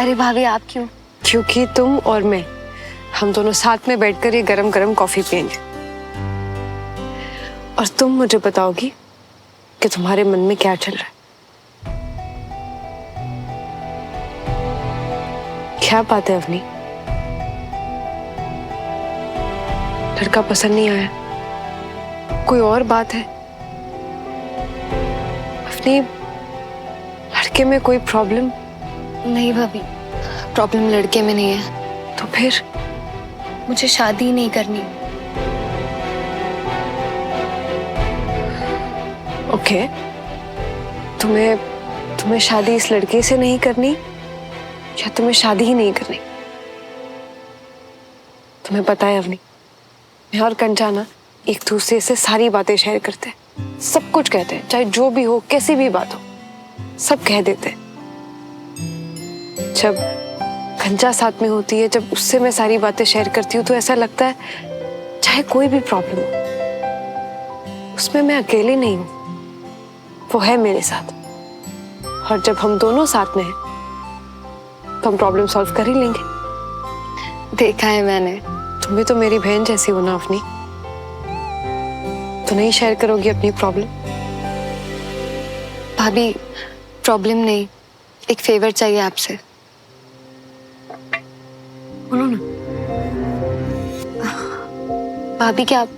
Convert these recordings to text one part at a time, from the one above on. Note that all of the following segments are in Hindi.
अरे भाभी आप क्यों? क्योंकि तुम और मैं, हम दोनों साथ में बैठकर ये गरम गरम कॉफी पियेंगे और तुम मुझे बताओगी कि तुम्हारे मन में क्या चल रहा है। क्या बात है अवनी? लड़का पसंद नहीं आया? कोई और बात है? अवनी, लड़के में कोई प्रॉब्लम? नहीं भाभी, प्रॉब्लम लड़के में नहीं है। तो फिर? मुझे शादी नहीं करनी। ओके, तुम्हें शादी इस लड़के से नहीं करनी या तुम्हें शादी ही नहीं करनी? तुम्हें पता है अवनी, मैं और कंचा ना एक दूसरे से सारी बातें शेयर करते हैं, सब कुछ कहते हैं, चाहे जो भी हो, कैसी भी बात हो, सब कह देते हैं। जब कंचा साथ में होती है, जब उससे मैं सारी बातें शेयर करती हूँ, तो ऐसा लगता है चाहे कोई भी प्रॉब्लम हो, उसमें मैं अकेली नहीं हूँ, वो है मेरे साथ। और जब हम दोनों साथ में हैं, तो हम प्रॉब्लम सॉल्व कर ही लेंगे। देखा है मैंने। तुम भी तो मेरी बहन जैसी हो ना अपनी, तो नहीं शेयर करोगी अपनी प्रॉब्लम? भाभी प्रॉब्लम नहीं, एक फेवर चाहिए आपसे। बोलो ना। भाभी क्या आप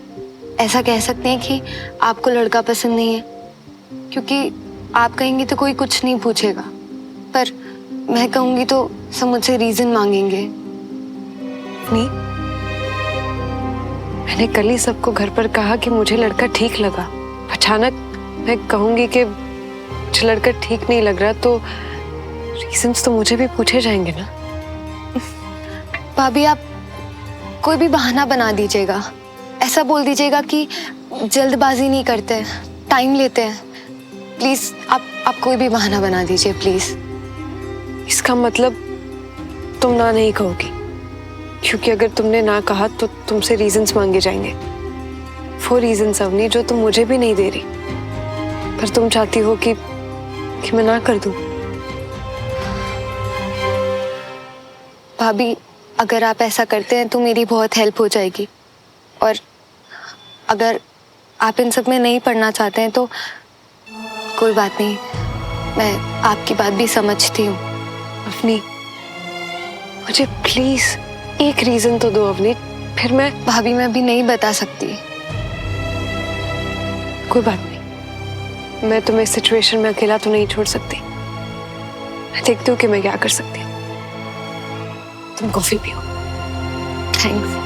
ऐसा कह सकते हैं कि आपको लड़का पसंद नहीं है? क्योंकि आप कहेंगे तो कोई कुछ नहीं पूछेगा, पर मैं कहूंगी तो सब मुझसे रीजन मांगेंगे। नहीं, मैंने कल ही सबको घर पर कहा कि मुझे लड़का ठीक लगा। अचानक मैं कहूंगी कि मुझे लड़का ठीक नहीं लग रहा, तो रीजंस तो मुझे भी पूछे जाएंगे ना। भाभी आप कोई भी बहाना बना दीजिएगा, ऐसा बोल दीजिएगा कि जल्दबाजी नहीं करते, टाइम लेते हैं। प्लीज आप कोई भी बहाना बना दीजिए प्लीज। इसका मतलब तुम ना नहीं कहोगी, क्योंकि अगर तुमने ना कहा तो तुमसे रीजंस मांगे जाएंगे। वो रीजंस अवनी जो तुम मुझे भी नहीं दे रही, पर तुम चाहती हो कि मैं ना कर दूं। भाभी अगर आप ऐसा करते हैं तो मेरी बहुत हेल्प हो जाएगी, और अगर आप इन सब में नहीं पढ़ना चाहते हैं तो कोई बात नहीं, मैं आपकी बात भी समझती हूँ। अवनी, मुझे प्लीज एक रीजन तो दो अवनी, फिर मैं। भाभी मैं भी नहीं बता सकती। कोई बात नहीं, मैं तुम्हें इस सिचुएशन में अकेला तो नहीं छोड़ सकती। मैं देखती हूँ कि मैं क्या कर सकती हूँ। तुम कॉफी पियो। थैंक्स।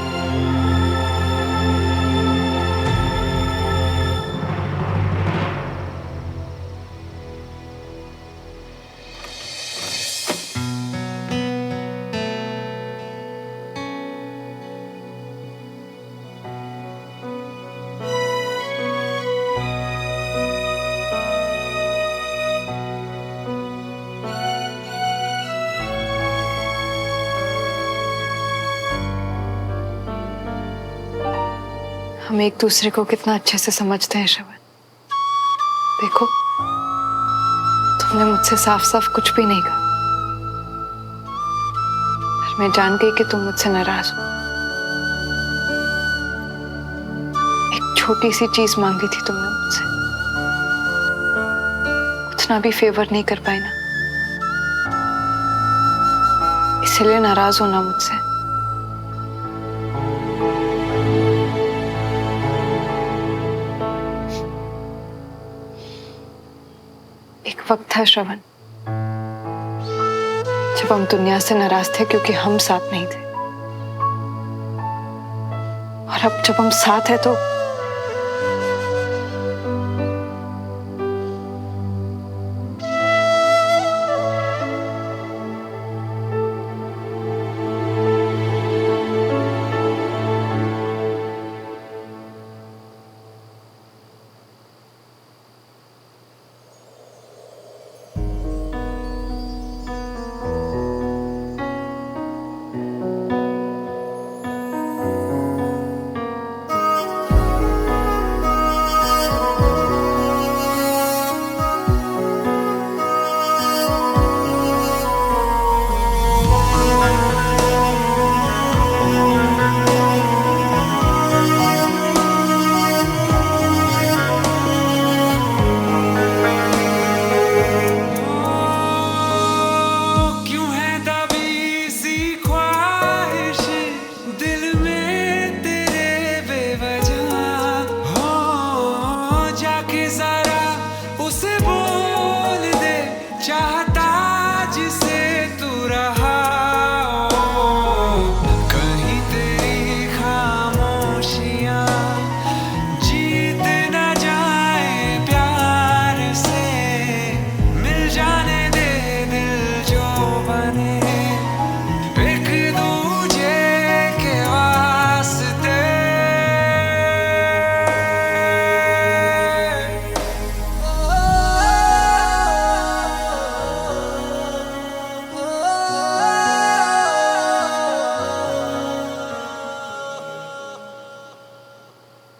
हम एक दूसरे को कितना अच्छे से समझते हैं श्रवण। देखो, तुमने मुझसे साफ साफ कुछ भी नहीं कहा, पर मैं जान गई कि तुम मुझसे नाराज हो। एक छोटी सी चीज मांगी थी तुमने मुझसे, उतना भी फेवर नहीं कर पाई ना, इसलिए नाराज होना मुझसे। एक वक्त था श्रवण, जब हम दुनिया से नाराज थे क्योंकि हम साथ नहीं थे, और अब जब हम साथ हैं तो चाहता जिसे तू रहा हो, कहीं तेरी खामोशियां जीत न जाए प्यार से, मिल जाने दे दिल जो बने एक दूजे के वास्ते।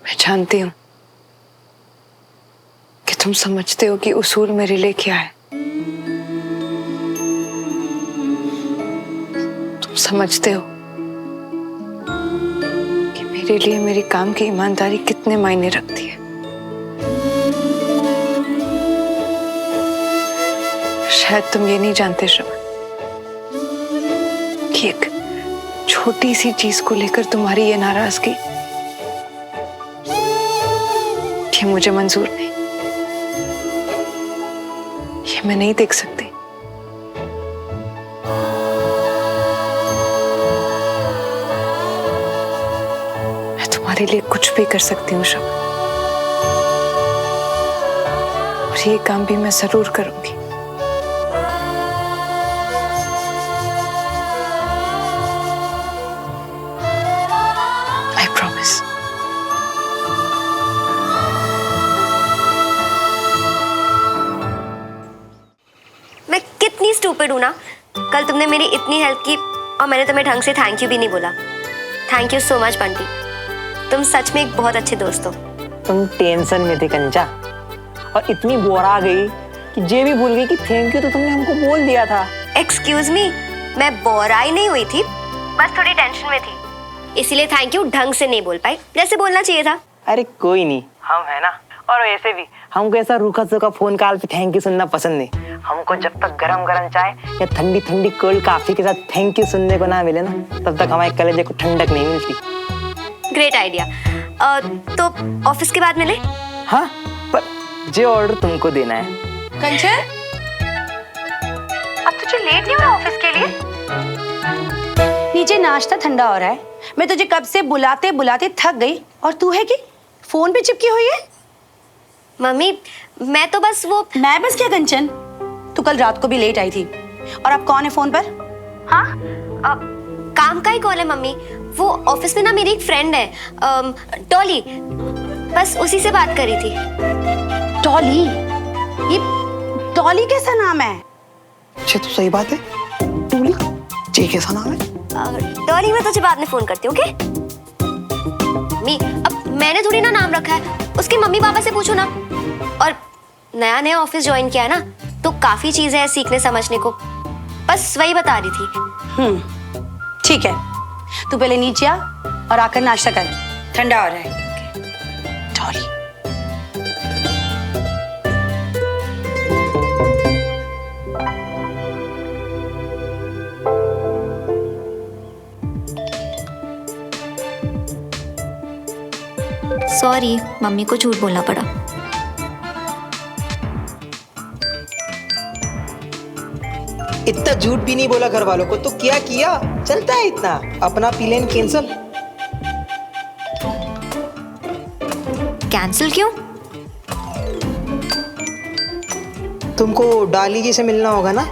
मैं जानती हूँ कि तुम समझते हो कि उसूल मेरे लिए क्या है। तुम समझते हो कि मेरे लिए मेरे काम की ईमानदारी कितने मायने रखती है। शायद तुम ये नहीं जानते श्रवण कि एक छोटी सी चीज को लेकर तुम्हारी ये नाराजगी ये मुझे मंजूर नहीं, ये मैं नहीं देख सकती। मैं तुम्हारे लिए कुछ भी कर सकती हूँ श्रवण, और ये काम भी मैं जरूर करूंगी। I promise. मैं कितनी स्टूपिड हूँ ना। कल तुमने मेरी इतनी हेल्प की और मैंने तुम्हें ढंग से थैंक यू भी नहीं बोला। Thank you so much Bunty, तुम सच में एक बहुत अच्छे दोस्त हो। तुम टेंशन में थे कंचा, और इतनी बोर आ गई कि ये भी भूल गई कि थैंक यू तो तुमने हमको बोल दिया था। एक्सक्यूज मी, मैं बोराई नहीं हुई थी, बस थोड़ी टेंशन में थी, इसीलिए थैंक यू ढंग से नहीं बोल पाई जैसे बोलना चाहिए था। अरे कोई नहीं, हम है ना। और वैसे भी हमको ऐसा रूखा सूखा फोन कॉल पे थैंक यू सुनना पसंद नहीं। हमको जब तक गरम गरम चाय या ठंडी ठंडी कोल्ड कॉफी के साथ थैंक यू सुनने को ना मिले ना, तब तक हमारे कलेजे को ठंडक नहीं मिलती। Great idea. तो ऑफिस के बाद मिले? हाँ, पर जो ऑर्डर तुमको देना है। कंचन, अब तुझे लेट नहीं हो रहा ऑफिस के लिए? नीचे नाश्ता ठंडा हो रहा है। मैं तुझे कब से बुलाते बुलाते थक गई, और तू है कि फोन पे चिपकी हुई है। मम्मी, मैं तो बस वो। मैं बस क्या कंचन, तू कल रात को भी लेट आई थी, और अब कौन है फोन पर? हाँ, काम का ही कॉल है मम्मी। वो ऑफिस में ना मेरी एक फ्रेंड है, डॉली, बस उसी से बात करी थी। डॉली? ये डॉली कैसा नाम है? अच्छा तो सही बात है, डॉली ये कैसा नाम है? डॉली, मैं तुझे बाद में फोन करती हूँ, ओके? मम्मी, अब मैंने थोड़ी ना नाम रखा है, उसके मम्मी पापा से पूछो ना। और नया नया ऑफिस ज्वाइन किया है ना, तो काफी चीजें हैं सीखने समझने को, बस वही बता रही थी। ठीक है, तू पहले नीचे आ और आकर नाश्ता कर, ठंडा हो रहा है। डॉली, सॉरी, मम्मी को झूठ बोलना पड़ा। इतना झूठ भी नहीं बोला घर वालों को, तो क्या किया? चलता है इतना, अपना प्लान कैंसिल। कैंसिल क्यों? तुमको डाली जी से मिलना होगा ना।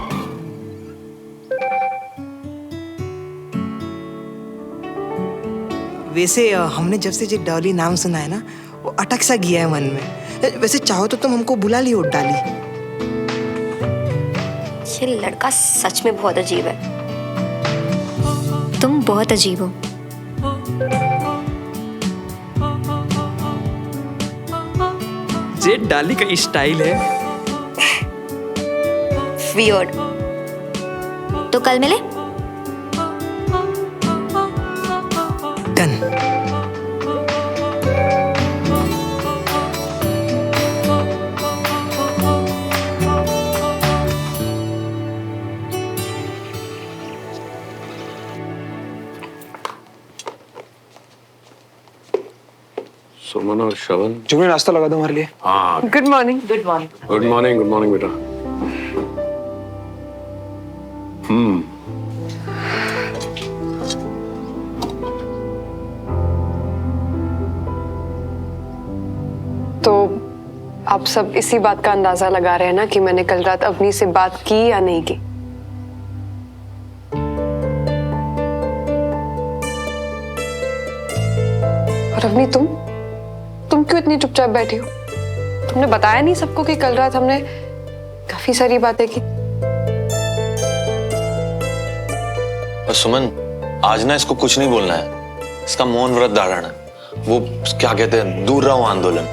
वैसे हमने जब से ये डॉली नाम सुना है ना, वो अटक सा गया है मन में। वैसे चाहो तो तुम हमको बुला लियो डाली। ये लड़का सच में बहुत अजीब है। तुम बहुत अजीब हो। ये डाली का स्टाइल है। वियर्ड। तो कल मिले? डन। सुमन और श्रवण, जुमने नाश्ता लगा दो हमारे लिए। हाँ गुड मॉर्निंग। गुड मॉर्निंग बेटा। तो आप सब इसी बात का अंदाजा लगा रहे हैं ना कि मैंने कल रात अवनी से बात की या नहीं की। और अवनी तुम क्यों इतनी चुपचाप बैठी हो? तुमने बताया नहीं सबको कि कल रात हमने काफी सारी बातें की? और सुमन, आज ना इसको कुछ नहीं बोलना है। इसका मौन व्रत धारण है। वो क्या कहते हैं, दूर रहो आंदोलन।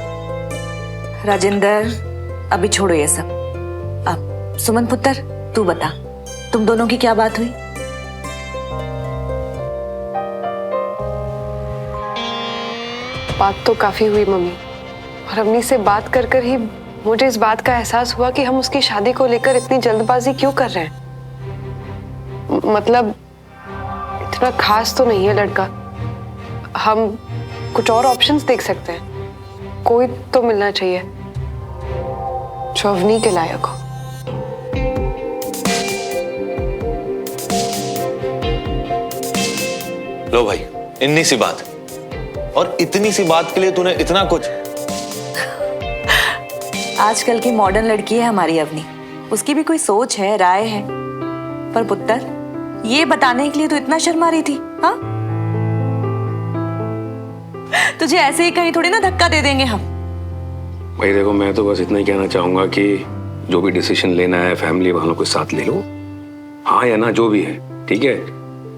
राजेंद्र, अभी छोड़ो ये सब। अब सुमन पुत्र, तू बता, तुम दोनों की क्या बात हुई? बात तो काफी हुई मम्मी, और अवनी से बात कर कर ही मुझे इस बात का एहसास हुआ कि हम उसकी शादी को लेकर इतनी जल्दबाजी क्यों कर रहे हैं। मतलब इतना खास तो नहीं है लड़का, हम कुछ और ऑप्शंस देख सकते हैं। कोई तो मिलना चाहिए जो अवनी के लायक हो। लो भाई, इतनी सी बात, और इतनी सी बात के लिए तूने इतना कुछ। आजकल की मॉडर्न लड़की है हमारी अवनी, उसकी भी कोई सोच है, राय है। पर पुत्र, ये बताने के लिए तू इतना शर्मा रही थी? हाँ, तुझे ऐसे ही कहीं थोड़ी ना धक्का दे देंगे हम। भाई देखो, मैं तो बस इतना ही कहना चाहूंगा कि जो भी डिसीजन लेना है फैमिली वालों के साथ ले लो, हाँ या ना जो भी है, ठीक है,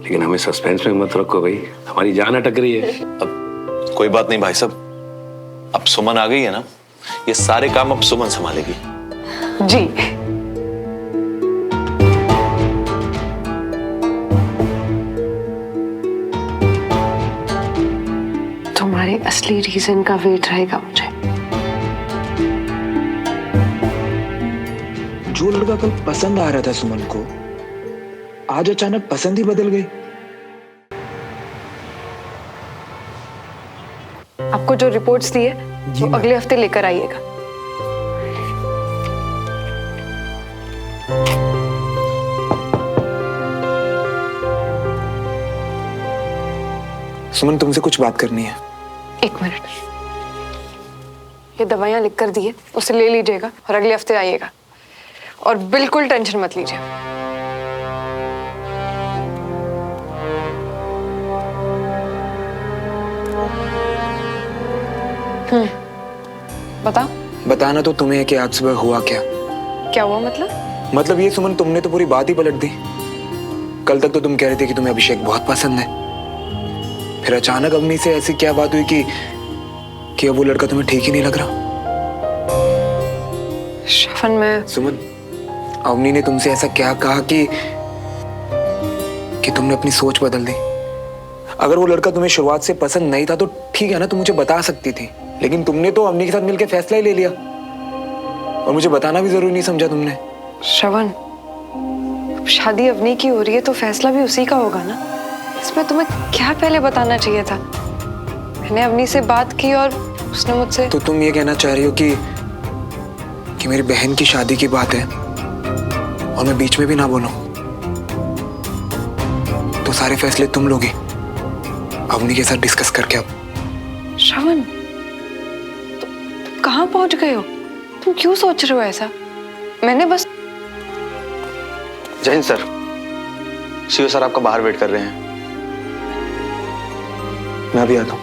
लेकिन हमें सस्पेंस में मत रखो भाई, हमारी जान अटक रही है। अब कोई बात नहीं भाई साहब, अब सुमन आ गई है ना, ये सारे काम अब सुमन संभालेगी। जी। तुम्हारे असली रीजन का वेट रहेगा मुझे। जो लड़का कल पसंद आ रहा था सुमन को, आज अचानक पसंद ही बदल गई। आपको जो रिपोर्ट्स दी है वो अगले हफ्ते लेकर आइएगा। सुमन, तुमसे कुछ बात करनी है। एक मिनट, ये दवाइयां लिख कर दी है, उसे ले लीजिएगा और अगले हफ्ते आइएगा, और बिल्कुल टेंशन मत लीजिए। बता। बताना तो तुम्हें है कि आज सुबह हुआ क्या। क्या हुआ मतलब ये सुमन, तुमने तो पूरी बात ही पलट दी। कल तक तो तुम कह रहे थे कि तुम्हें अभिषेक बहुत पसंद है, फिर अचानक अवनी से ऐसी क्या बात हुई कि अब वो लड़का तुम्हें ठीक ही नहीं लग रहा। श्रवण, मैं सुमन, अवनी ने तुमसे ऐसा क्या कहा कि तुमने अपनी सोच बदल दी? अगर वो लड़का तुम्हें शुरुआत से पसंद नहीं था तो ठीक है ना, तुम मुझे बता सकती थी, लेकिन तुमने तो अवनी के साथ मिलकर फैसला ही ले लिया, और मुझे बताना भी जरूरी नहीं समझा तुमने। श्रवण, शादी अवनी की हो रही है तो फैसला भी उसी का होगा ना। इसमें तुम्हें क्या पहले बताना चाहिए था? मैंने अवनी से बात की और उसने मुझसे। तो तुम ये कहना चाह रही हो कि मेरी बहन की शादी की बात है और मैं बीच में भी ना बोलूं, तो सारे फैसले तुम लोगी अवनी के साथ डिस्कस करके। अब श्रवण, तुम कहाँ पहुंच गए हो? तुम क्यों सोच रहे हो ऐसा? मैंने बस। जय हिंद सर, सीओ सर आपका बाहर वेट कर रहे हैं। मैं भी आता हूं।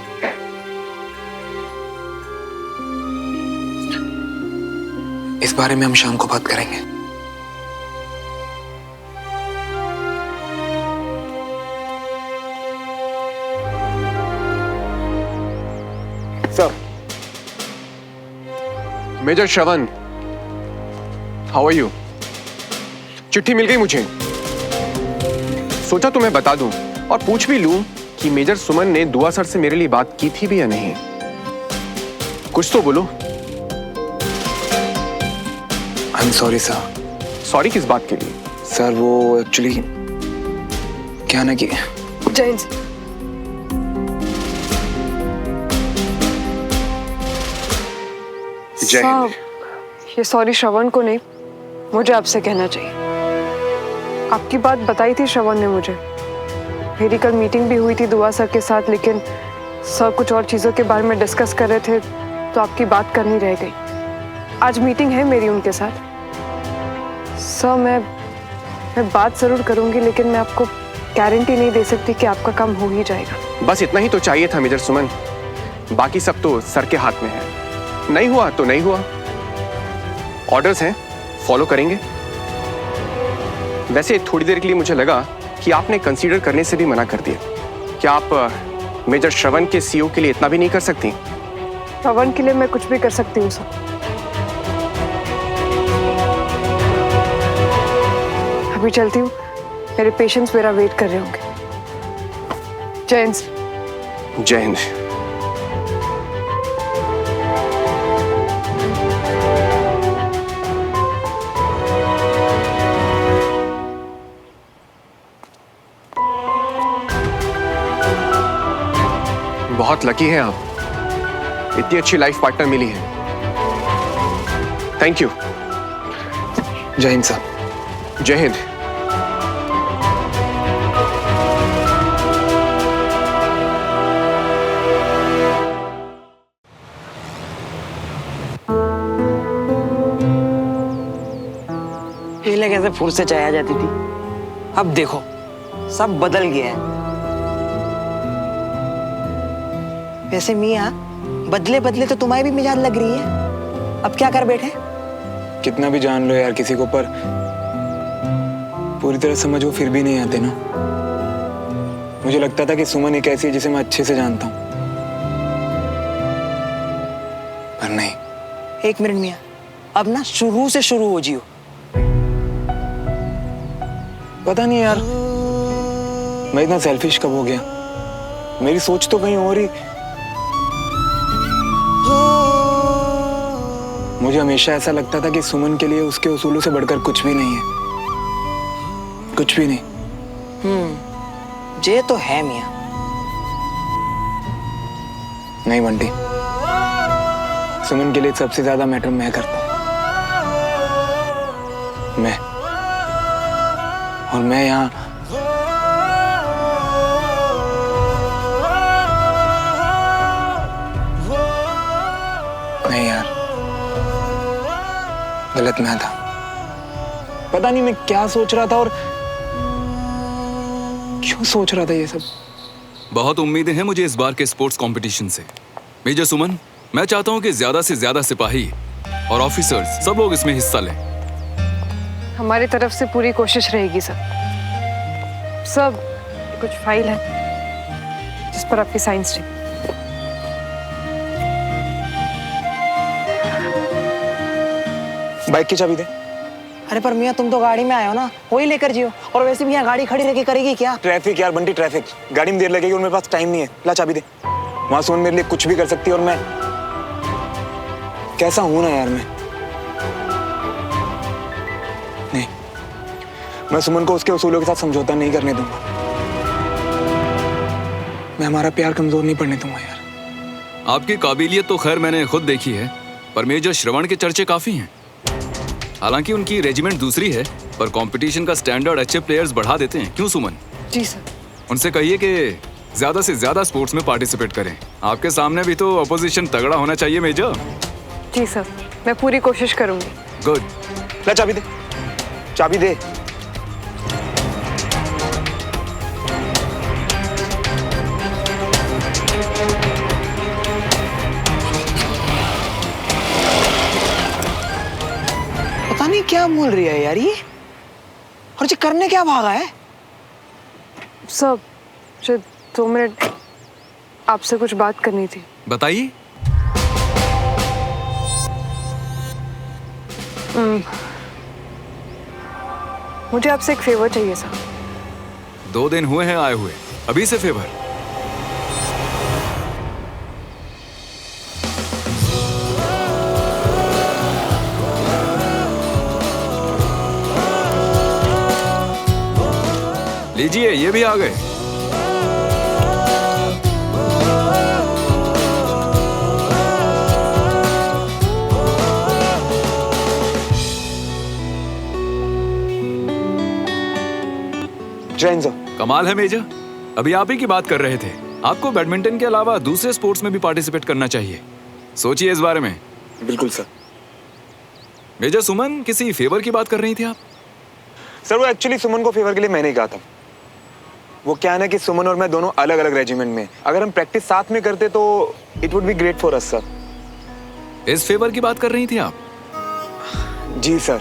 इस बारे में हम शाम को बात करेंगे। Sir, major Shravan, how are you? चिट्ठी मिल गई मुझे, सोचा तुम्हें बता दूं और पूछ भी लूं कि मेजर सुमन ने दुआ सर से मेरे लिए बात की थी भी या नहीं। कुछ तो बोलो। I am sorry sir. Sorry किस बात के लिए? सर वो एक्चुअली क्या ना कि जय हिंद। ये सॉरी श्रवण को नहीं, मुझे आपसे कहना चाहिए। आपकी बात बताई थी श्रवण ने मुझे। मेरी कल मीटिंग भी हुई थी दुआ सर के साथ, लेकिन सर कुछ और चीज़ों के बारे में डिस्कस कर रहे थे तो आपकी बात करनी रह गई। आज मीटिंग है मेरी उनके साथ। सर मैं बात ज़रूर करूँगी, लेकिन मैं आपको गारंटी नहीं दे सकती कि आपका काम हो ही जाएगा। बस इतना ही तो चाहिए था मेजर सुमन, बाकी सब तो सर के हाथ में है। नहीं हुआ तो नहीं हुआ, ऑर्डर्स हैं, फॉलो करेंगे। वैसे थोड़ी देर के लिए मुझे लगा कि आपने कंसीडर करने से भी मना कर दिया। क्या आप मेजर श्रवण के सीईओ के लिए इतना भी नहीं कर सकती? श्रवण के लिए मैं कुछ भी कर सकती हूँ सर। अभी चलती हूँ, मेरे पेशेंट्स मेरा वेट कर रहे होंगे। जय हिंद। जय हिंद। बहुत लकी हैं आप, इतनी अच्छी लाइफ पार्टनर मिली है। Thank you. जय हिंद साहब। जय हिंद। पहले कैसे फुर्सत से आ जाती थी, अब देखो सब बदल गया है। वैसे मियाँ बदले बदले तो तुम्हारी भी मिजाज लग रही है, अब क्या कर बैठे? कितना भी जान लो यार किसी को, पर पूरी तरह समझो फिर भी नहीं आते ना। मुझे लगता था कि सुमन एक ऐसी है जिसे मैं अच्छे से जानता हूं, पर नहीं। एक मिनट मियाँ, अब ना शुरू से शुरू हो जियो। पता नहीं यार मैं इतना सेल्फिश कब हो गया। मेरी सोच तो कहीं और ही। मुझे हमेशा ऐसा लगता था कि सुमन के लिए उसके उसूलों से बढ़कर कुछ भी नहीं है, कुछ भी नहीं। ये तो है मियाँ। नहीं बंटी, सुमन के लिए सबसे ज्यादा मैटर मैं करता हूं। मैं, और मैं यहाँ नहीं यार, गलत मैं था। पता नहीं मैं क्या सोच रहा था और क्यों सोच रहा था ये सब। बहुत उम्मीदें हैं मुझे इस बार के स्पोर्ट्स कंपटीशन से। मेजर सुमन, मैं चाहता हूं कि ज्यादा से ज्यादा सिपाही और ऑफिसर्स सब लोग इसमें हिस्सा लें। हमारी तरफ से पूरी कोशिश रहेगी सर। सब कुछ फाइल है जिस पर आपकी साइन स्टेप। बाइक की चाबी दे। अरे पर मियाँ तुम तो गाड़ी में आए हो ना, वही लेकर जियो। और वैसे भी यहाँ गाड़ी खड़ी रह के करेगी क्या? ट्रैफिक यार बंटी, ट्रैफिक, गाड़ी में देर लगेगी और मेरे पास टाइम नहीं है। ला चाबी दे। वहां सुमन मेरे लिए कुछ भी कर सकती है और मैं कैसा हूं ना यार। मैं नहीं, मैं सुमन को उसके उसूलों के साथ समझौता नहीं करने दूंगा। मैं हमारा प्यार कमजोर नहीं पड़ने दूंगा यार। आपकी काबिलियत तो खैर मैंने खुद देखी है, पर मेजर श्रवण के चर्चे काफी हैं। हालांकि उनकी रेजिमेंट दूसरी है, पर कंपटीशन का स्टैंडर्ड अच्छे प्लेयर्स बढ़ा देते हैं। क्यों सुमन? जी सर। उनसे कहिए कि ज्यादा से ज्यादा स्पोर्ट्स में पार्टिसिपेट करें। आपके सामने भी तो अपोजिशन तगड़ा होना चाहिए मेजर। जी सर, मैं पूरी कोशिश करूंगी। गुड। ला चाबी दे, चाबी दे। पता नहीं क्या बोल रही है यार ये, और ये करने क्या भागा है? सर, मुझे 2 मिनट आपसे कुछ बात करनी थी। बताइए। मुझे आपसे एक फेवर चाहिए सर। 2 दिन हुए हैं आए हुए, अभी से फेवर? लीजिए, ये भी आ गए। जय हिंद सर। कमाल है मेजर, अभी आप ही की बात कर रहे थे। आपको बैडमिंटन के अलावा दूसरे स्पोर्ट्स में भी पार्टिसिपेट करना चाहिए। सोचिए इस बारे में। बिल्कुल सर। मेजर सुमन, किसी फेवर की बात कर रही थी आप? सर वो एक्चुअली सुमन को फेवर के लिए मैंने ही कहा था। वो क्या है ना कि सुमन और मैं दोनों अलग अलग रेजिमेंट में, अगर हम प्रैक्टिस साथ में करते तो it would be great for us sir. इस फेवर की बात कर रही थी आप? जी सर।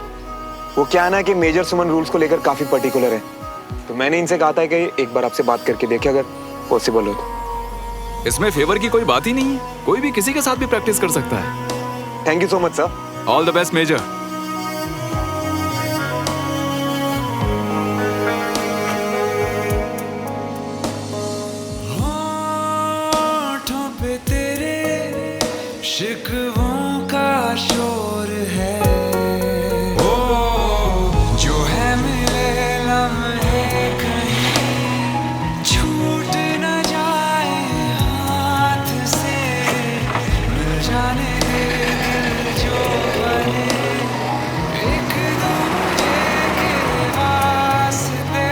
वो क्या है ना कि मेजर सुमन रूल्स को लेकर काफी पर्टिकुलर है, तो मैंने इनसे कहा था कि एक बार आपसे बात करके देखे अगर पॉसिबल हो तो। इसमें फेवर की कोई बात ही नहीं है, कोई भी किसी के साथ भी प्रैक्टिस कर सकता है। Thank you so much sir. All the best major. शिकवों का शोर है, ओ जो है मिले लम्हे कहीं छूट न जाए हाथ से, मिल जाने दे दिल जो बने एक दूजे के वास्ते।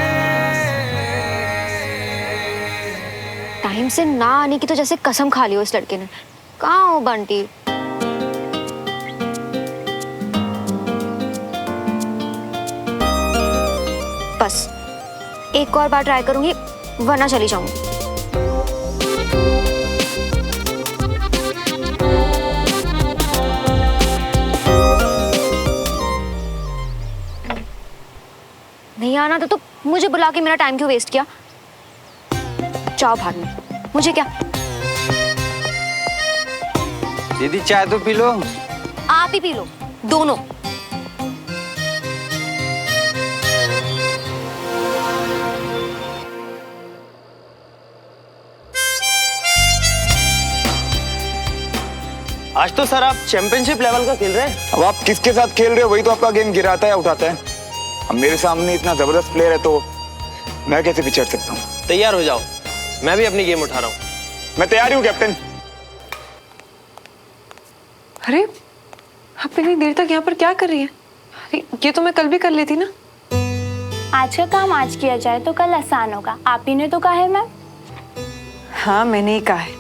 टाइम से ना आने की तो जैसे कसम खा ली हो इस लड़के ने। कहाँ हो बंटी? बस एक और बार ट्राई करूंगी वरना चली जाऊंगी। नहीं आना था तो मुझे बुला के मेरा टाइम क्यों वेस्ट किया? जाओ भाग में, मुझे क्या। दीदी चाय तो पी लो। आप ही पी लो दोनों। आज तो सर आप चैंपियनशिप लेवल का खेल रहे हैं। अब आप किसके साथ खेल रहे हो वही तो आपका गेम गिराता है उठाता है। अब मेरे सामने इतना जबरदस्त प्लेयर है तो मैं कैसे पीछे हट सकता हूँ। तैयार हो जाओ, मैं भी अपनी गेम उठा रहा हूँ। मैं तैयार हूँ कैप्टन। अरे आप इतनी देर तक यहाँ पर क्या कर रही हैं? अरे ये तो मैं कल भी कर लेती ना। आज का काम आज किया जाए तो कल आसान होगा, आप ही ने तो कहा है मैम। हाँ मैंने ही कहा है,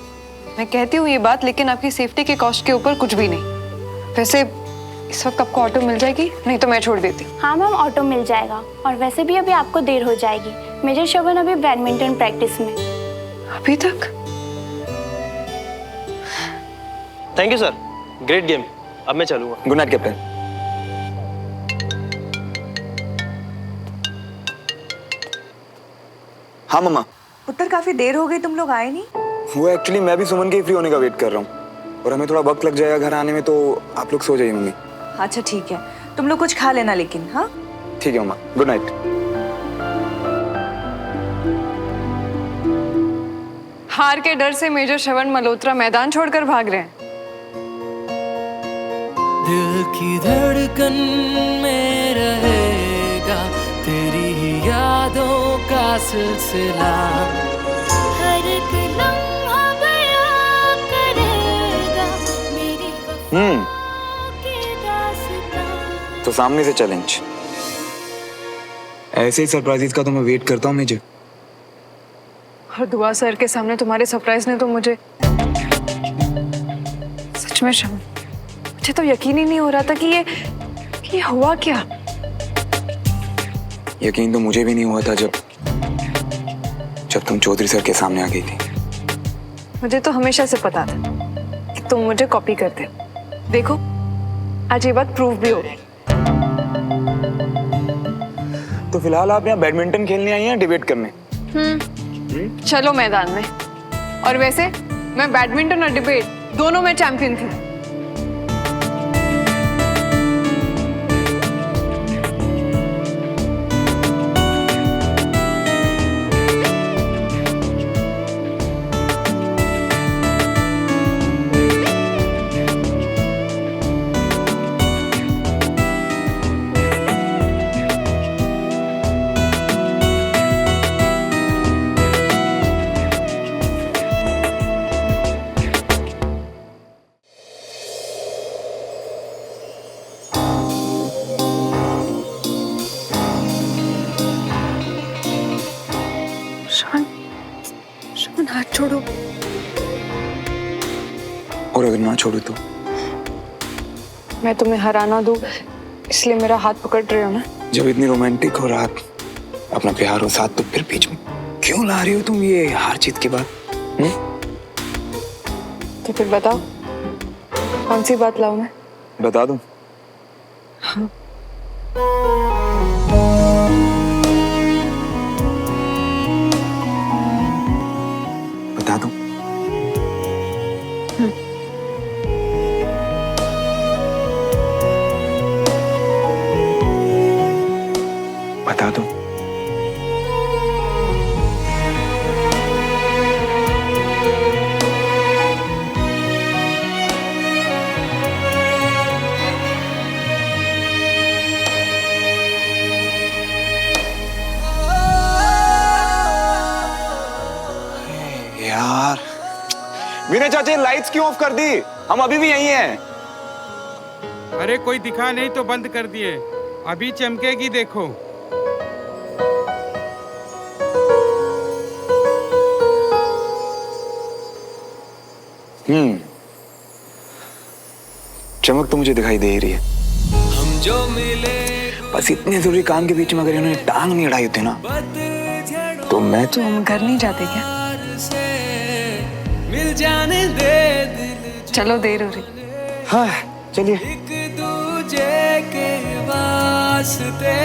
मैं कहती हूँ ये बात, लेकिन आपकी सेफ्टी के कॉस्ट के ऊपर कुछ भी नहीं। वैसे इस वक्त आपको ऑटो मिल जाएगी, नहीं तो मैं छोड़ देती हूँ। हाँ मैम ऑटो मिल जाएगा, और वैसे भी अभी आपको देर हो जाएगी। मेजर श्रवण अभी बैडमिंटन प्रैक्टिस में। अभी तक? Thank you sir, great game. अब मैं चलूंगा। Good night captain. हाँ मम्मा। पुत्र काफी देर हो गई, तुम लोग आए नहीं? वो एक्चुअली मैं भी सुमन के फ्री होने का वेट कर रहा हूँ और हमें थोड़ा वक्त लग जाएगा घर आने में, तो आप लोग सो जाइए मम्मी। अच्छा ठीक है, तुम लोग कुछ खा लेना लेकिन। हाँ ठीक है मम्मा, गुड नाइट। हार के डर से मेजर श्रवण मल्होत्रा मैदान छोड़कर भाग रहे हैं। दिल की धड़कन में रहेगा तेरी ही यादों का सिलसिला, हर एक लम्हा बयां करेगा मेरी वफा की दास्तां। तो सामने से चैलेंज। ऐसे ही सरप्राइजेस का तो मैं वेट करता हूँ मेजर। और दुआ सर के सामने तुम्हारे सरप्राइज ने तो मुझे सच में श्रवण, मुझे तो यकीन ही नहीं हो रहा था कि ये हुआ क्या। यकीन तो मुझे भी नहीं हुआ था जब तुम चौधरी सर के सामने आ गई थी। मुझे तो हमेशा से पता था कि तुम मुझे कॉपी करते हो। देखो आज ये बात प्रूव भी हो गई। तो फिलहाल आप यहाँ बैडमिंटन खेलने आई हैं डिबेट करने? चलो मैदान में। और वैसे मैं बैडमिंटन और डिबेट दोनों में चैंपियन थी। छोड़ो। और अगर ना छोड़ू तो? मैं तुम्हें हराना दूं इसलिए मेरा हाथ पकड़ रहे हो ना? जब इतनी रोमांटिक हो रात, अपना प्यार हो साथ, तो फिर बीच में क्यों ला रही हो तुम ये हार जीत की बात? तो फिर बताओ कौन सी बात लाऊं मैं? बता दूं? हाँ। बता दूं? बता दूं? यार, मीना चाची लाइट्स क्यों ऑफ कर दी? हम अभी भी यहीं हैं। अरे कोई दिखा नहीं तो बंद कर दिए, अभी चमकेगी देखो। चमक तो मुझे दिखाई दे ही रही है। हम जो मिले बस इतने जरूरी काम के बीच में अगर इन्होंने टांग नहीं अड़ाई होती ना, तो मैं तो हम घर नहीं जाते क्या? मिल जाने दे दिल, चलो देर हो रही। हाँ चलिए। एक दूजे के वास्ते।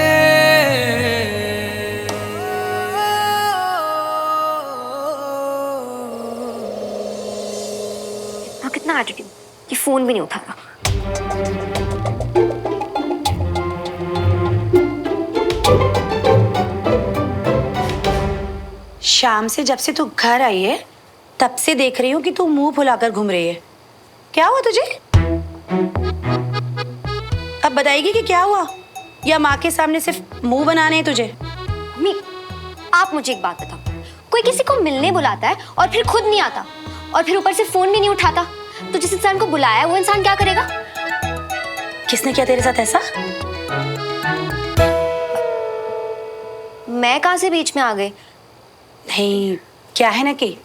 कितना एटीट्यूड कि फोन भी नहीं उठा रहा। शाम से जब से तू घर आई है तब से देख रही हूँ कि तू मुंह फुलाकर घूम रही है। क्या हुआ तुझे? अब बताएगी कि क्या हुआ, या माँ के सामने सिर्फ मुंह बनाने हैं तुझे? मम्मी, आप मुझे एक बात बताओ, कोई किसी को मिलने बुलाता है और फिर खुद नहीं आता और फिर ऊपर से फोन भी नहीं उठाता, तो जिस इंसान को बुलाया है वो इंसान क्या करेगा? किसने किया तेरे साथ ऐसा? मैं कहाँ से बीच में आ गई? नहीं, क्या है ना कि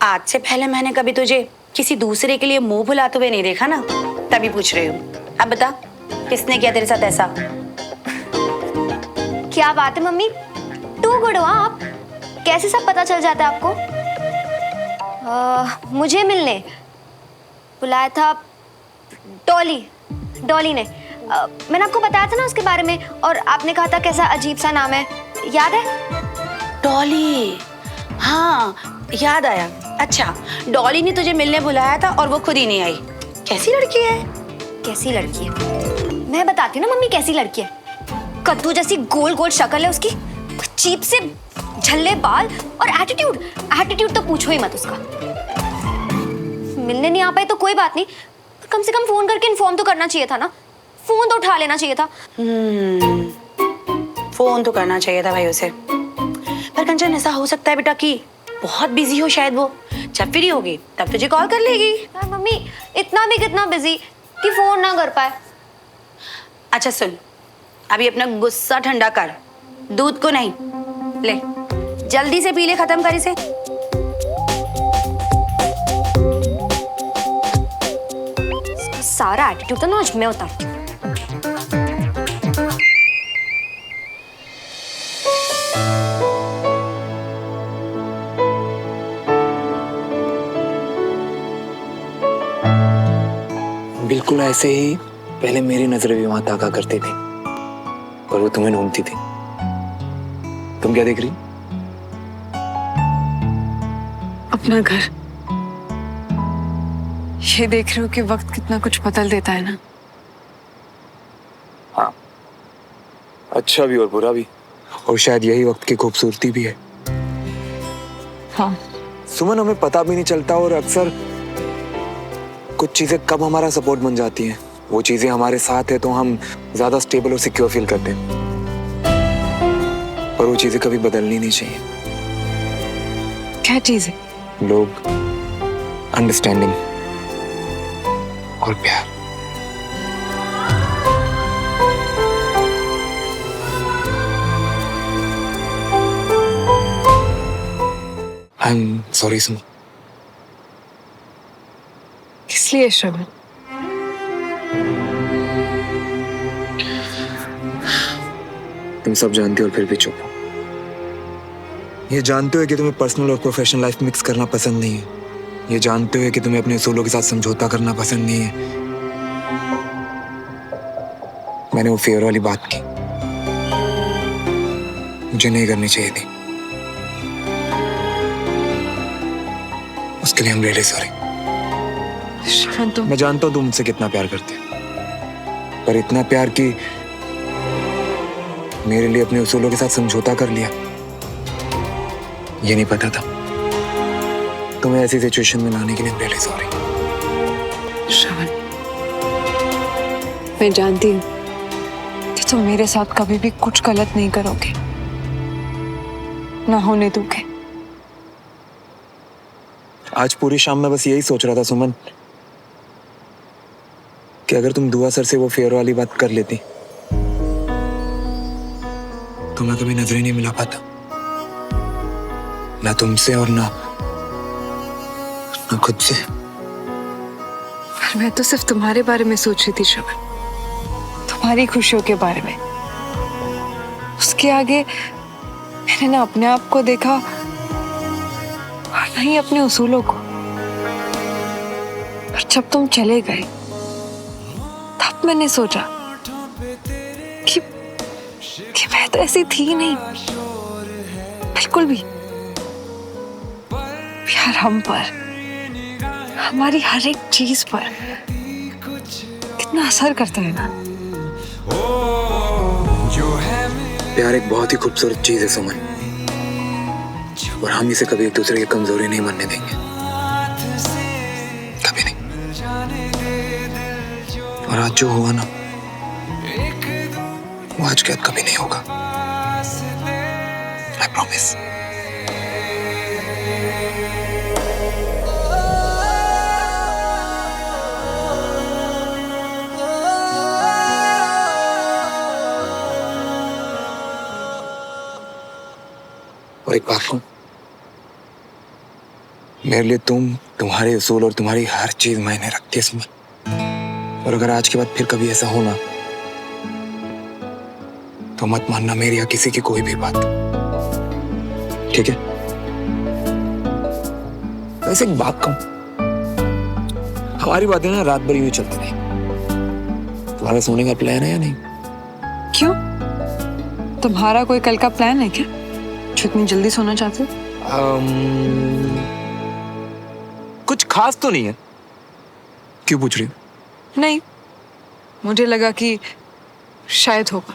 आज से पहले मैंने कभी तुझे किसी दूसरे के लिए मुंह फुलाते हुए नहीं देखा ना, तभी पूछ रही हूँ। अब बता, किसने किया तेरे साथ ऐसा? क्या बात है मम्मी, टू गुड हो आप, कैसे सब पता चल जाता है आपको? मुझे मिलने बुलाया था डॉली ने। मैंने आपको बताया था ना उसके बारे में, और आपने कहा था कैसा अजीब सा नाम है, याद है? डॉली, हाँ याद आया। अच्छा, डॉली ने तुझे मिलने बुलाया था और वो खुद ही नहीं आई। कैसी लड़की है? कैसी लड़की है? मैं बताती हूँ ना मम्मी कैसी लड़की है। कद्दू जैसी गोल गोल शक्ल है उसकी, चीप से झल्ले बाल, और एटीट्यूड तो पूछो ही मत उसका। मिलने नहीं आ पाए तो कोई बात नहीं, कम से कम फोन करके इन्फॉर्म तो करना चाहिए था ना, फोन तो उठा लेना चाहिए था। फोन तो करना चाहिए था भाई उसे, पर कंचन ऐसा हो सकता है बेटा कि बहुत बिजी हो शायद वो, जब फ्री होगी तब तुझे कॉल कर लेगी। यार मम्मी, इतना भी कितना बिजी कि फोन ना कर पाए। अच्छा सुन, अभी अपना गुस्सा ठंडा कर, दूध को नहीं, ले जल्दी से पी ले, खत्म कर इसे। सारा एटीट्यूड तो ना आज मैं उतारती हूँ। बिल्कुल ऐसे ही पहले मेरी नजरें भी वहां ताका करती थी, पर वो तुम्हें ढूंढती थी। तुम क्या देख रही? अपना घर। ये देख रही हूँ कि वक्त कितना कुछ बदल देता है ना। हाँ, अच्छा भी और बुरा भी, और शायद यही वक्त की खूबसूरती भी है। हाँ सुमन, हमें पता भी नहीं चलता, और अक्सर कुछ चीजें कब हमारा सपोर्ट बन जाती हैं। वो चीजें हमारे साथ है तो हम ज्यादा स्टेबल और सिक्योर फील करते हैं, पर वो चीजें कभी बदलनी नहीं चाहिए। क्या चीज है? लोग, अंडरस्टैंडिंग और प्यार। आई एम सॉरी सुमन, लिए श्रवण? तुम सब जानते हो और फिर भी चुप हो। ये जानते हो कि तुम्हें पर्सनल और प्रोफेशनल लाइफ मिक्स करना पसंद नहीं है। ये जानते हो कि तुम्हें अपने उसूलों के साथ समझौता करना पसंद नहीं है। मैंने वो फेयर वाली बात की, मुझे नहीं करनी चाहिए थी। उसके लिए I'm really sorry। श्रवण तुम मैं जानता हूँ तुम मुझसे कितना प्यार करते हो, पर इतना प्यार कि मेरे लिए अपने उसूलों के साथ समझौता कर लिया, ये नहीं पता था। तुम्हें ऐसी सिचुएशन में लाने के लिए I'm really sorry। श्रवण, मैं जानती हूँ कि तुम मेरे साथ कभी भी कुछ गलत नहीं करोगे, ना होने दोगे। आज पूरी शाम में बस यही सोच रहा था सुमन, कि अगर तुम दुआ सर से वो फेयर वाली बात कर लेती तो मैं कभी नजरें नहीं मिला पाता, ना तुमसे और ना खुद से। पर मैं तो सिर्फ तुम्हारे बारे में सोच रही थी श्रवण, तुम्हारी खुशियों के बारे में। उसके आगे मैंने ना अपने आप को देखा और ना ही अपने उसूलों को। पर जब तुम चले गए तब मैंने सोचा कि मैं तो ऐसी थी नहीं, बिल्कुल भी। प्यार हम पर, हमारी हर एक चीज पर कितना असर करता है ना। प्यार एक बहुत ही खूबसूरत चीज है सुमन, और हम इसे कभी एक दूसरे की कमजोरी नहीं बनने देंगे, कभी नहीं। और आज जो हुआ ना, वो आज के बाद कभी नहीं होगा, I promise। और एक बात कहूं, मेरे लिए तुम्हारे उसूल और तुम्हारी हर चीज मायने रखती है सुमन। और अगर आज के बाद फिर कभी ऐसा होना तो मत मानना मेरी या किसी की कोई भी बात, ठीक है? वैसे एक बात कहूं, हमारी बातें ना रात भर यूं ही चलती रही। तुम्हारा सोने का प्लान है या नहीं? क्यों? तुम्हारा कोई कल का प्लान है क्या, जो इतनी जल्दी सोना चाहते हो? कुछ खास तो नहीं है। क्यों पूछ रही हो? नहीं, मुझे लगा कि शायद होगा।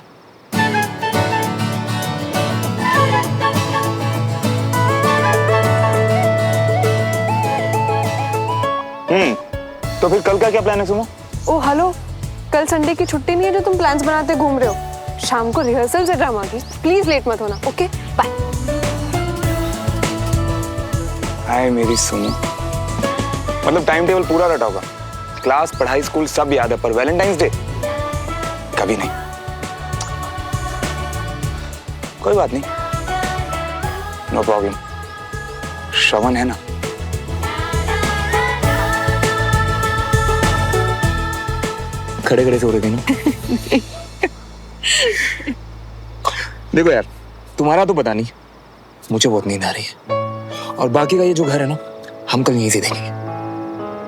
तो फिर कल का क्या प्लान है सुमो? ओ हेलो, कल संडे की छुट्टी नहीं है जो तुम प्लान्स बनाते घूम रहे हो? शाम को रिहर्सल से ड्रामा की, प्लीज लेट मत होना, ओके? बाय। हाय मेरी सुनो, मतलब टाइम टेबल पूरा रटा होगा, क्लास पढ़ाई स्कूल सब याद है, पर वैलेंटाइंस डे कभी नहीं। कोई बात नहीं, नो प्रॉब्लम। श्रवण है ना। खड़े खड़े सो रहे थे ना। देखो यार, तुम्हारा तो पता नहीं, मुझे बहुत नींद आ रही है, और बाकी का ये जो घर है ना, हम कल यहीं से देखेंगे,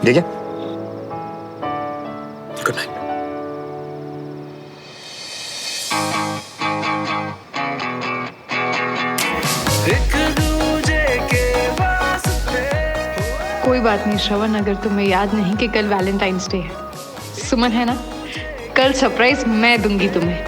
ठीक है? Good night. कोई बात नहीं श्रवण, अगर तुम्हें याद नहीं कि कल वैलेंटाइंस डे है, सुमन है ना, कल सरप्राइज मैं दूंगी तुम्हें।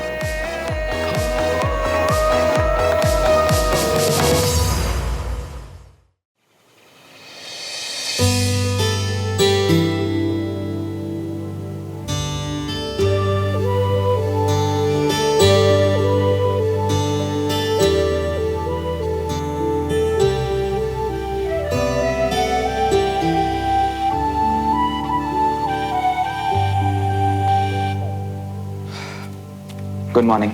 Good morning.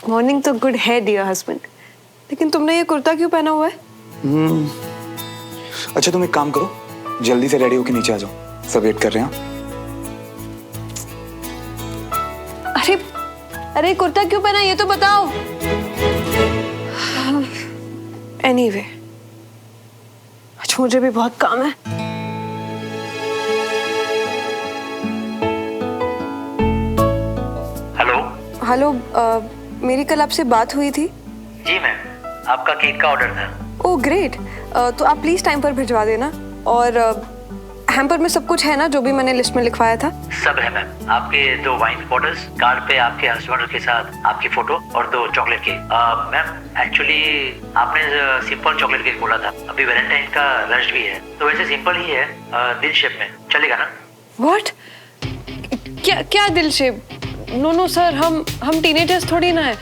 मॉर्निंग तो गुड है डियर हस्बैंड, लेकिन तुमने ये कुर्ता क्यों पहना हुआ है? अच्छा तुम एक काम करो, जल्दी से रेडी होके नीचे आ जाओ, सब वेट कर रहे हैं। अरे अरे कुर्ता क्यों पहना ये तो बताओ। एनीवे, आज मुझे भी बहुत काम है। हेलो, मेरी कल आपसे बात हुई थी। जी मैम, आपका केक का ऑर्डर था। ओह ग्रेट, तो आप प्लीज टाइम पर भिजवा देना। और हैम्पर में सब कुछ है ना जो भी मैंने लिस्ट में लिखवाया था? सब है मैम। आपके 2 वाइन बॉटल्स, कार्ड पे आपके हस्बैंड के साथ आपकी फोटो और 2 चॉकलेट केक। मैम एक्चुअली आपने सिंपल चॉकलेट केक बोला था, अभी वैलेंटाइन का रश भी है, तो वैसे सिंपल ही है, दिल शेप में चलेगा ना? व्हाट? क्या दिल शेप? नो सर, हम टीनेजर्स थोड़ी ना है।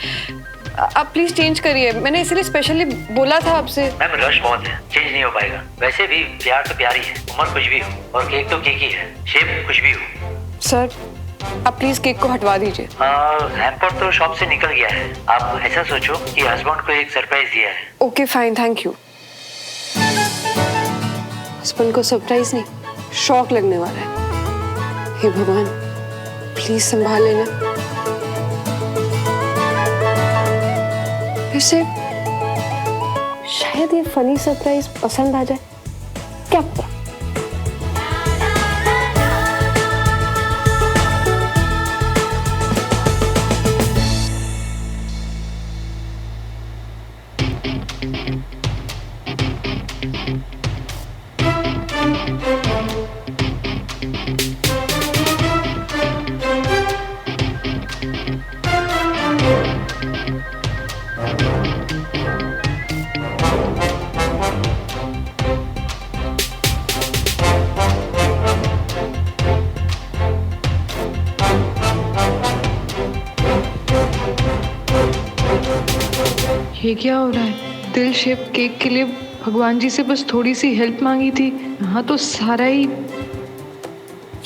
आप प्लीज चेंज करिए, मैंने इसीलिए स्पेशली बोला था आपसे। मैम रश बहुत है, चेंज नहीं हो पाएगा। वैसे भी प्यार तो प्यार ही है, उम्र कुछ भी हो और केक तो केक ही है, शेप कुछ भी हो। सर आप प्लीज केक को हटवा दीजिए। हैम्पर तो शॉप से निकल गया है। आप ऐसा सोचो कि हस्बैंड को एक सरप्राइज दिया है। Okay fine, thank you. Husband को सरप्राइज नहीं, शॉक लगने वाला है। हे भगवान, प्लीज संभाल लेना। वैसे शायद ये फनी सरप्राइज पसंद आ जाए, क्या पता। ये क्या हो रहा है? दिल शेप केक के लिए भगवान जी से बस थोड़ी सी हेल्प मांगी थी, यहाँ तो सारा ही।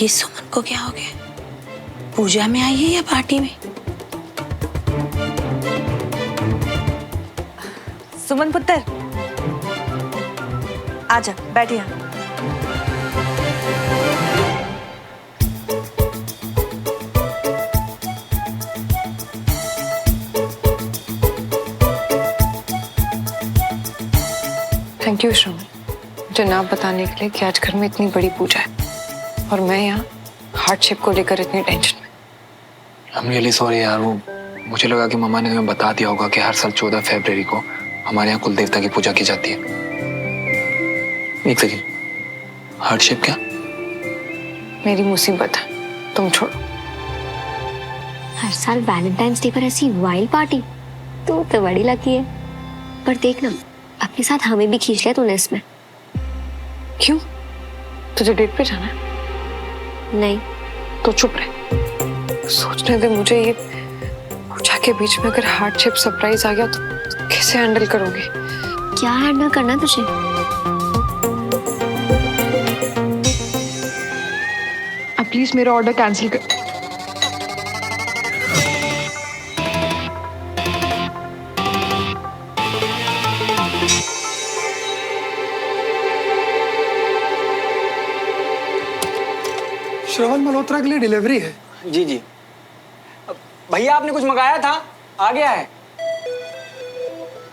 ये सुमन को क्या हो गया? पूजा में आई है या पार्टी में? सुमन पुत्र, आजा बैठ यहाँ। थैंक यू श्रवण, मुझे ना बताने के लिए कि आज घर में इतनी बड़ी पूजा है और मैं यहाँ हार्डशिप को लेकर इतनी टेंशन में। I'm really sorry यार, वो मुझे लगा कि मम्मा ने तुम्हें बता दिया होगा कि हर साल 14 फरवरी को हमारे यहाँ कुल देवता की पूजा की जाती है। एक सेकेंड, हार्डशिप क्या? मेरी मुसीबत है, तुम छोड़ो। हर साल वैलेंटाइंस डे पर ऐसी वाइल्ड पार्टी, तू तो बड़ी लकी है। पर देखना, अपने साथ हमें भी खींच लिया तूने इसमें। क्यों? तुझे डेट पे जाना है? नहीं। तो चुप रहे, सोचने दे मुझे। ये पूजा के बीच में अगर हार्डशिप सरप्राइज आ गया तो कैसे हैंडल करोगे? क्या हैंडल करना तुझे? आप प्लीज मेरा ऑर्डर कैंसिल कर। श्रवण मल्होत्रा के लिए डिलीवरी है। जी जी। भैया आपने कुछ मंगाया था, आ गया है।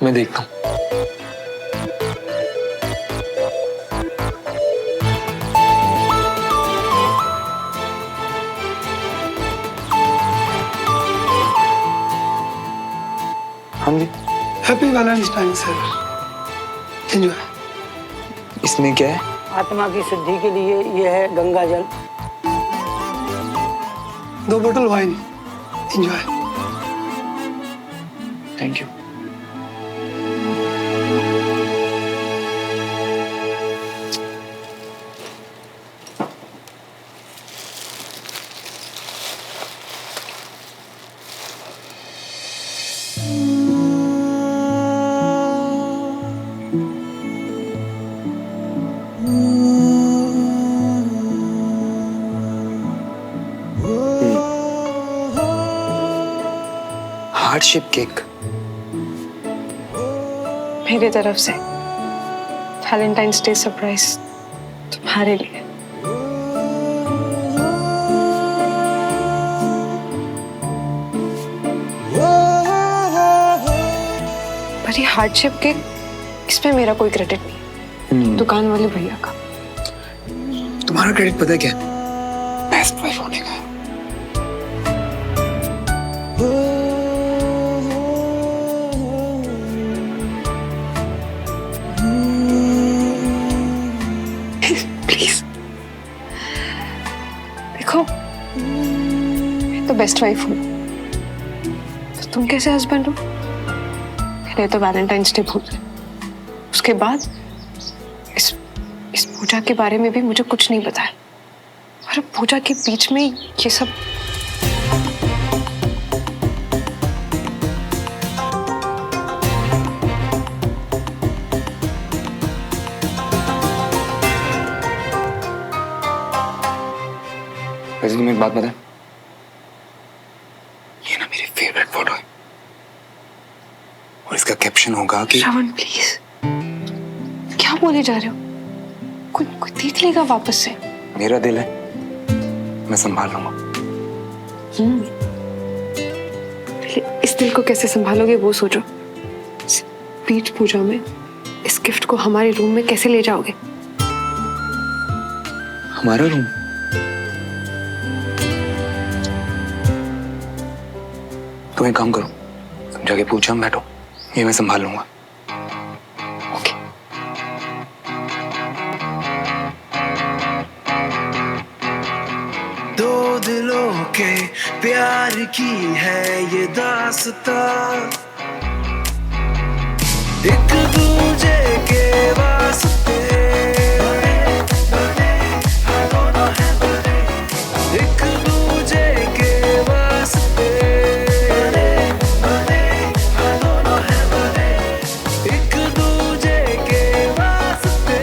मैं देखता हूँ। हाँ जी। Happy Valentine sir, enjoy. इसमें क्या है? आत्मा की शुद्धि के लिए यह है गंगा जल। 2 बोतल wine, enjoy. Thank you. Hardship cake मेरी तरफ से वैलेंटाइंस डे सरप्राइज तुम्हारे लिए। पर ये हार्डशिप के इसमें मेरा कोई क्रेडिट नहीं, दुकान वाले भैया का। तुम्हारा क्रेडिट पता है क्या? बेस्ट वाइफ होने का। प्लीज देखो, मैं तो बेस्ट वाइफ हूँ, तो तुम कैसे हस्बैंड हो? पहले तो वैलेंटाइंस डे भूल गए, उसके बाद इस पूजा के बारे में भी मुझे कुछ नहीं बताया, और पूजा के बीच में ये सब। वैसे तुम्हें एक बात पता है, ये ना मेरी फेवरेट फोटो है, और इसका कैप्शन होगा कि श्रवण प्लीज, क्या बोले जा रहे हो? कोई देख लेगा वापस से। मेरा दिल है, मैं संभाल लूंगा। इस दिल को कैसे संभालोगे वो सोचो। पीठ पूजा में इस गिफ्ट को हमारे रूम में कैसे ले जाओगे? हमारा रूम? तुम एक काम करो, तुम जाके पूछा में बैठो, ये मैं संभाल लूंगा। दो दिलों के प्यार की है ये दास्तां, एक दूजे के वास्ते दोनों हैं बड़े, एक दूजे के वास्ते दोनों हैं बड़े, एक दूजे के वास्ते।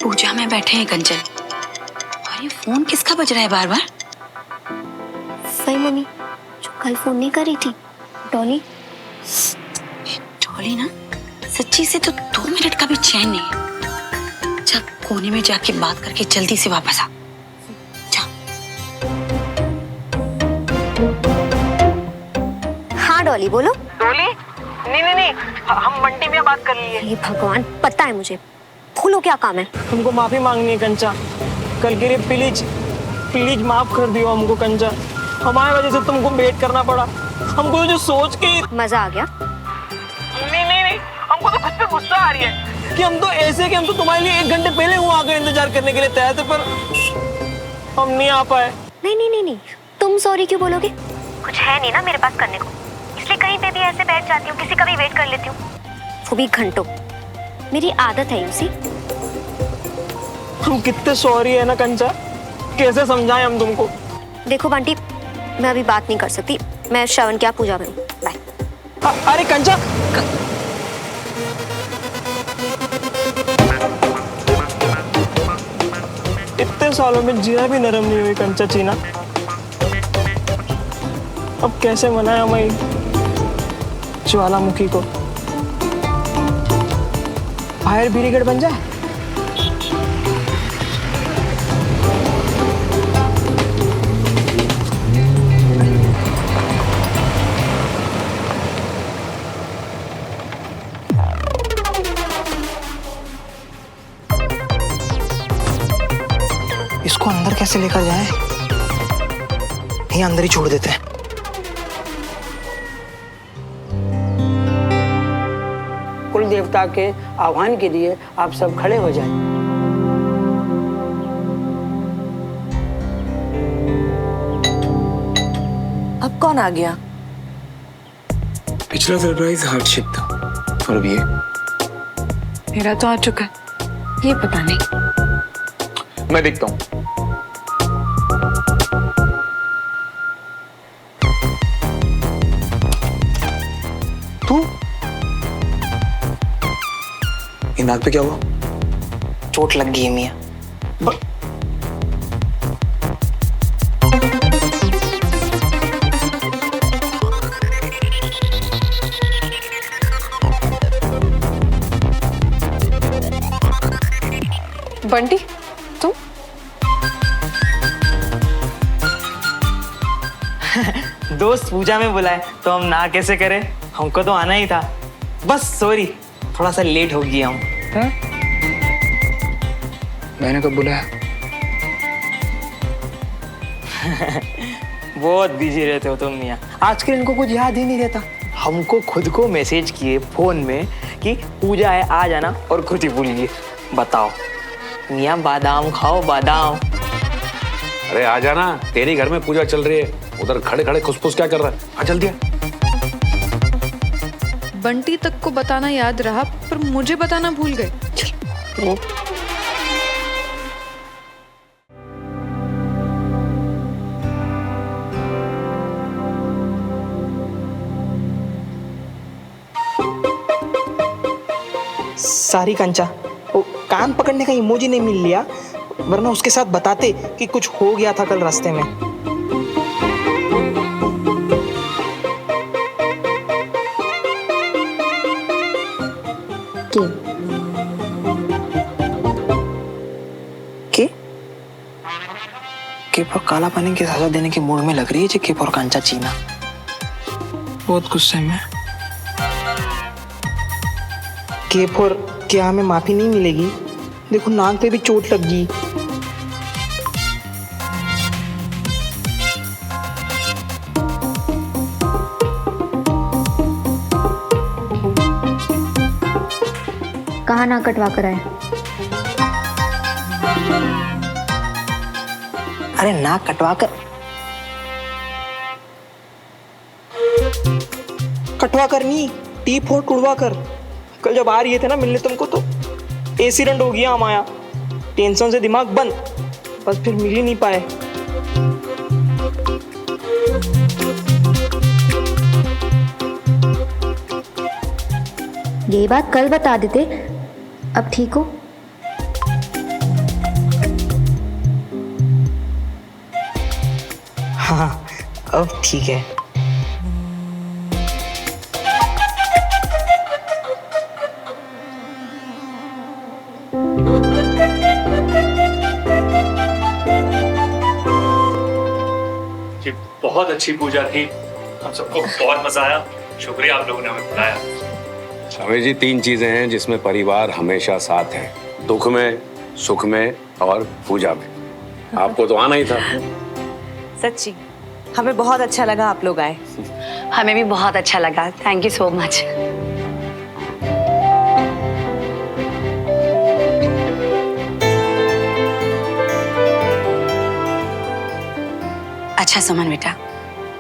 पूजा में बैठे हैं कंचन, और ये फोन किसका बज रहा है बार बार? वही मम्मी जो कल फोन नहीं कर रही थी, डॉली। डॉली ना, सच्ची से तो 2 मिनट का भी चैन नहीं है। जा कोने में जाके बात करके जल्दी से वापस आ। हाँ डॉली बोलो। डॉली? नहीं, हम मंडी में बात कर लिए। ये भगवान, पता है मुझे, भूलो क्या काम है। तुमको माफी मांगनी है कंचा, कल के लिए प्लीज माफ कर दियो हमको कंचा, हमारी वजह से तुमको वेट करना पड़ा, हमको जो सोच के मजा आ गया। नहीं, हमको तो खुद पे गुस्सा आ रही है कि हम तो तुम्हारे लिए 1 घंटे पहले वहाँ आकर इंतजार करने के लिए तैयार थे, पर हम नहीं आ पाए। नहीं, तुम सॉरी क्यों बोलोगे? कुछ है नहीं ना मेरे पास करने को, इसलिए कहीं पे भी ऐसे बैठ जाती हूँ, किसी का भी वेट कर लेती हूँ, वो भी घंटों। मेरी आदत है यूसी। हम कितने सॉरी है ना कंचा, कैसे समझाएं हम तुमको? देखो बंटी, मैं अभी बात नहीं कर सकती, मैं श्रवण की पूजा में हूँ। बाय। अरे कंचा, इतने सालों में जीना भी नरम नहीं हुई कंचा चीना, अब कैसे मनाया मैं ज्वालामुखी को? फायर ब्रिगेड बन जाए? इसको अंदर कैसे लेकर जाए? नहीं, अंदर ही छोड़ देते हैं। कुल देवता के आह्वान के लिए आप सब खड़े हो जाएं। अब कौन आ गया? पिछला सरप्राइज हार्डशिप था और अब ये। मेरा तो आ चुका है, ये पता नहीं। मैं देखता हूँ। तू इन नाक पे क्या हुआ? चोट लग गई है मियाँ। बंटी, तुम? दोस्त पूजा में बुलाए तो हम ना कैसे करें? हमको तो आना ही था। बस सॉरी, थोड़ा सा लेट हो गया हूँ। मैंने कब बुलाया? बहुत बिजी रहते हो तुम मियाँ। आजकल इनको कुछ याद ही नहीं रहता। हमको खुद को मैसेज किए फोन में कि पूजा है, आ जाना, और खुद ही भूल गए। बताओ मियाँ, बादाम खाओ, बादाम। अरे आ जाना, तेरी घर में पूजा चल रही है, उधर खड़े खड़े खुसफुस क्या कर रहा है? आ जल्दी आ। बंटी तक को बताना याद रहा, पर मुझे बताना भूल गए। सारी कंचा, वो कान पकड़ने का इमोजी नहीं मिल लिया, वरना उसके साथ बताते कि कुछ हो गया था कल रास्ते में। केप और काला पानी की सजा देने के मूड में लग रही है केप और कांचा चीना। बहुत गुस्से में। केप और क्या हमें माफी नहीं मिलेगी? देखो नाक पे भी चोट लग गई। कहाँ नाक कटवा कर आए? अरे नाक कटवा कर नहीं, टीप और टुड़वा कर। कल जब आ रही थे ना मिलने तुमको तो एक्सीडेंट हो गया हमारा। टेंशन से दिमाग बंद, बस फिर मिल ही नहीं पाए। ये बात कल बता देते। अब ठीक हो? हाँ, अब ठीक है। जी बहुत अच्छी पूजा थी, हम सबको बहुत मजा आया। शुक्रिया आप लोगों ने हमें बुलाया। अभय जी, 3 चीजें हैं जिसमें परिवार हमेशा साथ है, दुख में, सुख में और पूजा में। आपको तो आना ही था। सच्ची हमें बहुत अच्छा लगा आप लोग आए। हमें भी बहुत अच्छा लगा, थैंक यू सो मच। अच्छा सुमन बेटा,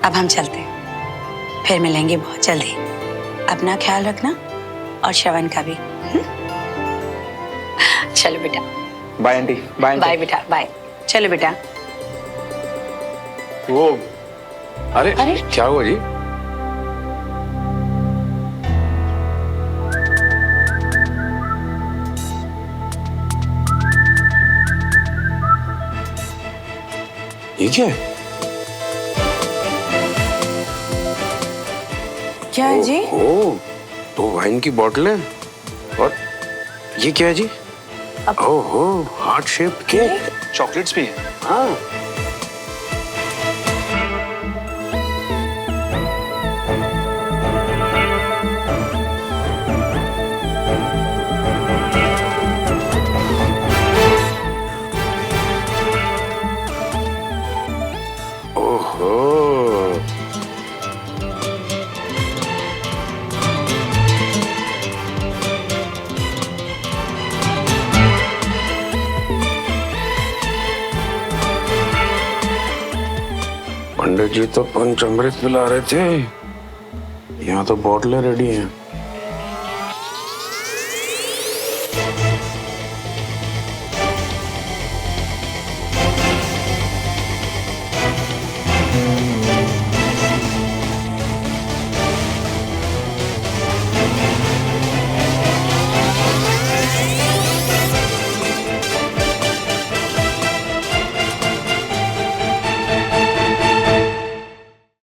अब हम चलते हैं, फिर मिलेंगे बहुत जल्दी। अपना ख्याल रखना और श्रवण का भी। चलो बेटा। Bye aunty. बाय बाय बेटा, बाय। चलो बेटा। वो अरे क्या हुआ जी? ये क्या है? क्या है जी? ओह, 2 वाइन की बोतलें और ये क्या है जी? ओहो, हार्ट शेप केक। चॉकलेट्स भी है। हाँ। पंडित जी तो पंचामृत पिला रहे थे, यहाँ तो बोतलें रेडी हैं।